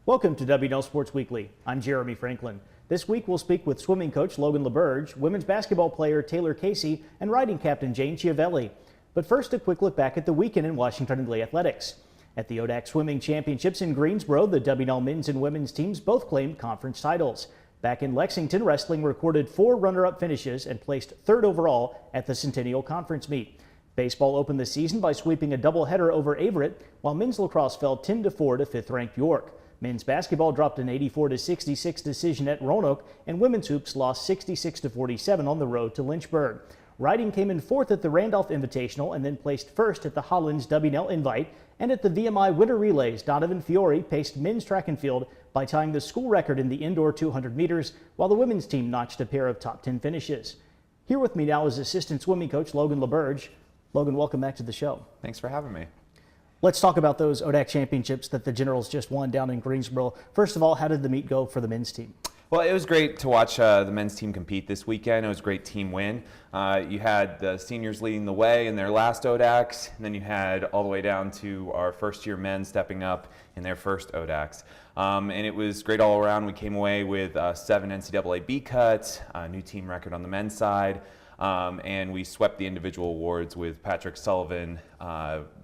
Welcome to WNL Sports Weekly. I'm Jeremy Franklin. This week we'll speak with swimming coach Logan LaBerge, women's basketball player Taylor Casey, and riding captain Jane Chiavelli. But first, a quick look back at the weekend in Washington and Lee athletics. At the ODAC Swimming Championships in Greensboro, the WNL men's and women's teams both claimed conference titles. Back in Lexington, wrestling recorded 4 runner-up finishes and placed 3rd overall at the Centennial Conference meet. Baseball opened the season by sweeping a doubleheader over Averett, while men's lacrosse fell 10-4 to 5th-ranked York. Men's basketball dropped an 84-66 decision at Roanoke, and women's hoops lost 66-47 on the road to Lynchburg. Riding came in 4th at the Randolph Invitational and then placed 1st at the Hollins WNL Invite, and at the VMI Winter Relays, Donovan Fiore paced men's track and field by tying the school record in the indoor 200 meters, while the women's team notched a pair of top 10 finishes. Here with me now is assistant swimming coach Logan LaBerge. Logan, welcome back to the show. Thanks for having me. Let's talk about those ODAC championships that the Generals just won down in Greensboro. First of all, how did the meet go for the men's team? Well, it was great to watch the men's team compete this weekend. It was a great team win. You had the seniors leading the way in their last ODACs, and then you had all the way down to our first-year men stepping up in their first ODACs. And it was great all around. We came away with 7 NCAA B cuts, a new team record on the men's side. And we swept the individual awards with Patrick Sullivan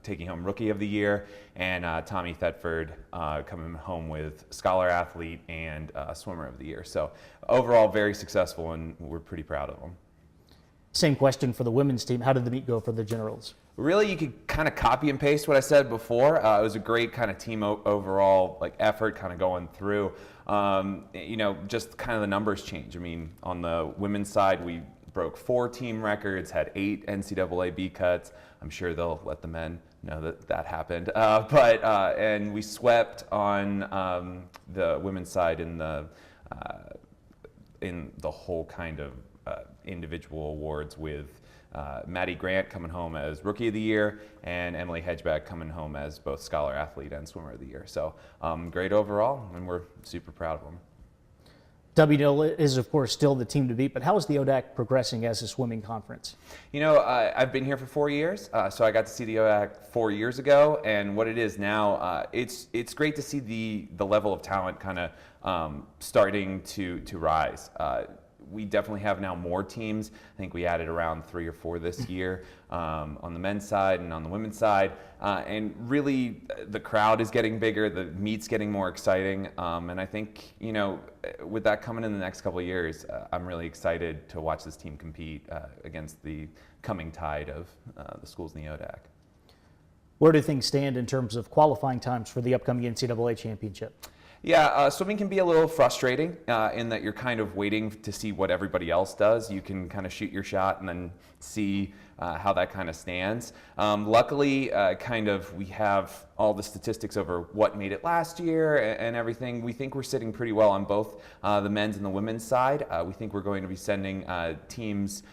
taking home Rookie of the Year and Tommy Thetford coming home with Scholar Athlete and Swimmer of the Year. So overall, very successful, and we're pretty proud of them. Same question for the women's team. How did the meet go for the Generals? Really, you could kind of copy and paste what I said before. It was a great kind of team overall effort kind of going through. Just kind of the numbers change. I mean, on the women's side, we broke 4 team records, had 8 NCAA B cuts. I'm sure they'll let the men know that that happened. And we swept on the women's side in the whole kind of individual awards with Maddie Grant coming home as Rookie of the Year and Emily Hedgeback coming home as both Scholar Athlete and Swimmer of the Year. So great overall, and we're super proud of them. WNL is, of course, still the team to beat, but how is the ODAC progressing as a swimming conference? You know, I've been here for 4 years, so I got to see the ODAC 4 years ago, and what it is now, it's great to see the level of talent kind of starting to rise. We definitely have now more teams. I think we added around 3 or 4 this year on the men's side and on the women's side. And really, the crowd is getting bigger, the meet's getting more exciting. And I think, with that coming in the next couple of years, I'm really excited to watch this team compete against the coming tide of the schools in the ODAC. Where do things stand in terms of qualifying times for the upcoming NCAA championship? Yeah, swimming can be a little frustrating in that you're kind of waiting to see what everybody else does. You can kind of shoot your shot and then see how that kind of stands. Luckily, we have all the statistics over what made it last year and everything. We think we're sitting pretty well on both the men's and the women's side. We think we're going to be sending teams.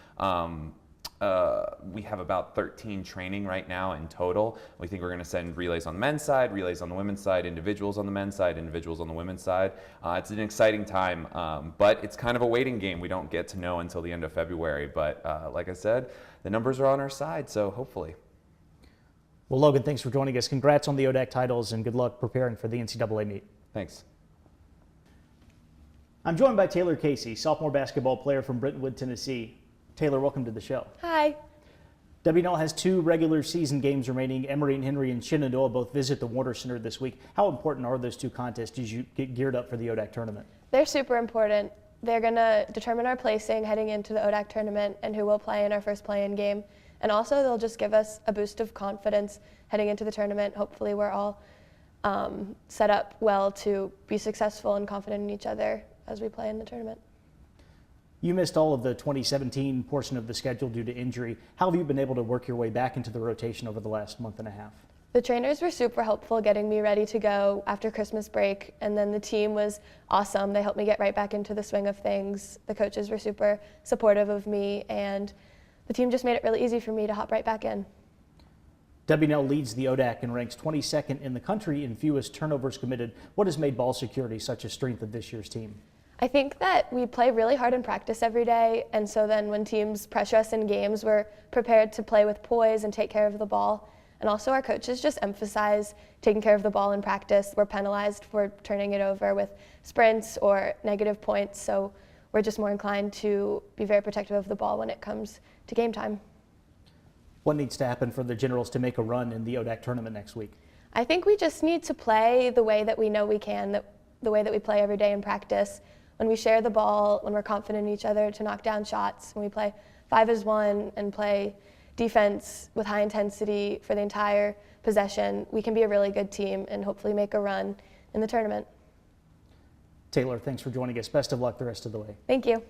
We have about 13 training right now in total. We think we're going to send relays on the men's side, relays on the women's side, individuals on the men's side, individuals on the women's side. It's an exciting time, but it's kind of a waiting game. We don't get to know until the end of February, but like I said, the numbers are on our side, so hopefully. Well, Logan, thanks for joining us. Congrats on the ODAC titles, and good luck preparing for the NCAA meet. Thanks. I'm joined by Taylor Casey, sophomore basketball player from Brentwood, Tennessee. Taylor, welcome to the show. Hi. WNL has 2 regular season games remaining. Emory and Henry and Shenandoah both visit the Warner Center this week. How important are those 2 contests as you get geared up for the ODAC tournament? They're super important. They're going to determine our placing heading into the ODAC tournament and who will play in our first play-in game. And also they'll just give us a boost of confidence heading into the tournament. Hopefully we're all set up well to be successful and confident in each other as we play in the tournament. You missed all of the 2017 portion of the schedule due to injury. How have you been able to work your way back into the rotation over the last month and a half? The trainers were super helpful getting me ready to go after Christmas break, and then the team was awesome. They helped me get right back into the swing of things. The coaches were super supportive of me, and the team just made it really easy for me to hop right back in. WNL leads the ODAC and ranks 22nd in the country in fewest turnovers committed. What has made ball security such a strength of this year's team? I think that we play really hard in practice every day, and so then when teams pressure us in games, we're prepared to play with poise and take care of the ball. And also our coaches just emphasize taking care of the ball in practice. We're penalized for turning it over with sprints or negative points, so we're just more inclined to be very protective of the ball when it comes to game time. What needs to happen for the Generals to make a run in the ODAC tournament next week? I think we just need to play the way that we know we can, the way that we play every day in practice. When we share the ball, when we're confident in each other to knock down shots, when we play 5-as-1 and play defense with high intensity for the entire possession, we can be a really good team and hopefully make a run in the tournament. Taylor, thanks for joining us. Best of luck the rest of the way. Thank you.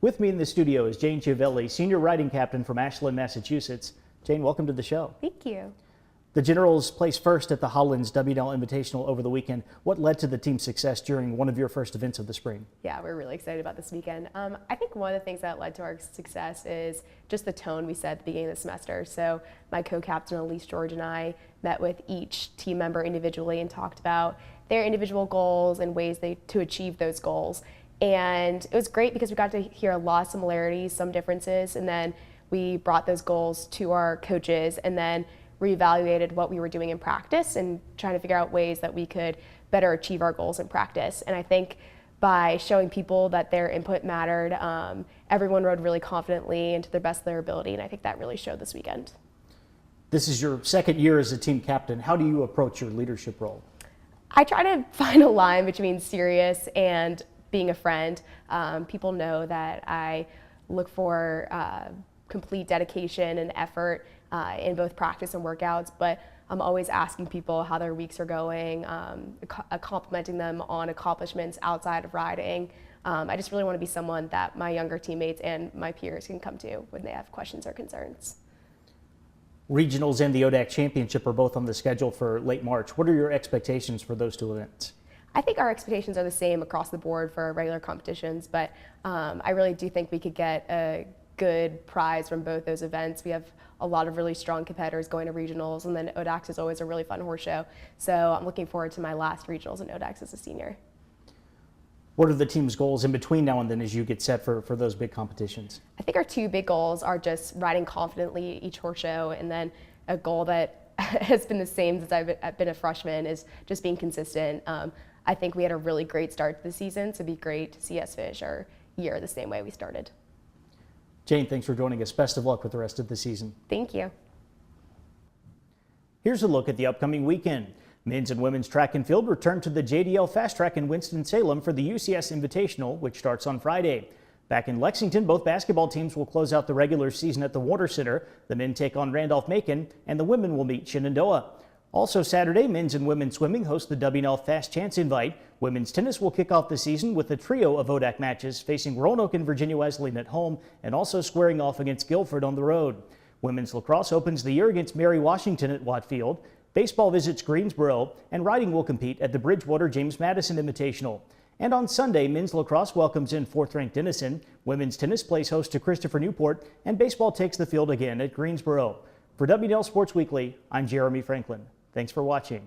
With me in the studio is Jane Chiavelli, senior riding captain from Ashland, Massachusetts. Jane, welcome to the show. Thank you. The Generals placed first at the Hollins WNL Invitational over the weekend. What led to the team's success during one of your first events of the spring? Yeah, we're really excited about this weekend. I think one of the things that led to our success is just the tone we set at the beginning of the semester. So my co-captain Elise George and I met with each team member individually and talked about their individual goals and ways to achieve those goals. And it was great because we got to hear a lot of similarities, some differences, and then we brought those goals to our coaches and then reevaluated what we were doing in practice and trying to figure out ways that we could better achieve our goals in practice. And I think by showing people that their input mattered, everyone rode really confidently and to the best of their ability, and I think that really showed this weekend. This is your second year as a team captain. How do you approach your leadership role? I try to find a line between serious and being a friend. People know that I look for complete dedication and effort in both practice and workouts, but I'm always asking people how their weeks are going, complimenting them on accomplishments outside of riding. I just really want to be someone that my younger teammates and my peers can come to when they have questions or concerns. Regionals and the ODAC Championship are both on the schedule for late March. What are your expectations for those two events? I think our expectations are the same across the board for regular competitions, but I really do think we could get a good prize from both those events. We have a lot of really strong competitors going to regionals, and then ODACs is always a really fun horse show. So I'm looking forward to my last regionals and ODACs as a senior. What are the team's goals in between now and then as you get set for those big competitions? I think our two big goals are just riding confidently each horse show, and then a goal that has been the same since I've been a freshman is just being consistent. I think we had a really great start to the season, so it'd be great to see us finish our year the same way we started. Jane, thanks for joining us. Best of luck with the rest of the season. Thank you. Here's a look at the upcoming weekend. Men's and women's track and field return to the JDL Fast Track in Winston-Salem for the UCS Invitational, which starts on Friday. Back in Lexington, both basketball teams will close out the regular season at the Warner Center. The men take on Randolph-Macon, and the women will meet Shenandoah. Also Saturday, men's and women's swimming host the WNL Fast Chance Invite. Women's tennis will kick off the season with a trio of ODAC matches facing Roanoke and Virginia Wesleyan at home and also squaring off against Guilford on the road. Women's lacrosse opens the year against Mary Washington at Watt Field. Baseball visits Greensboro, and riding will compete at the Bridgewater James Madison Invitational. And on Sunday, men's lacrosse welcomes in 4th-ranked Denison. Women's tennis plays host to Christopher Newport, and baseball takes the field again at Greensboro. For WNL Sports Weekly, I'm Jeremy Franklin. Thanks for watching.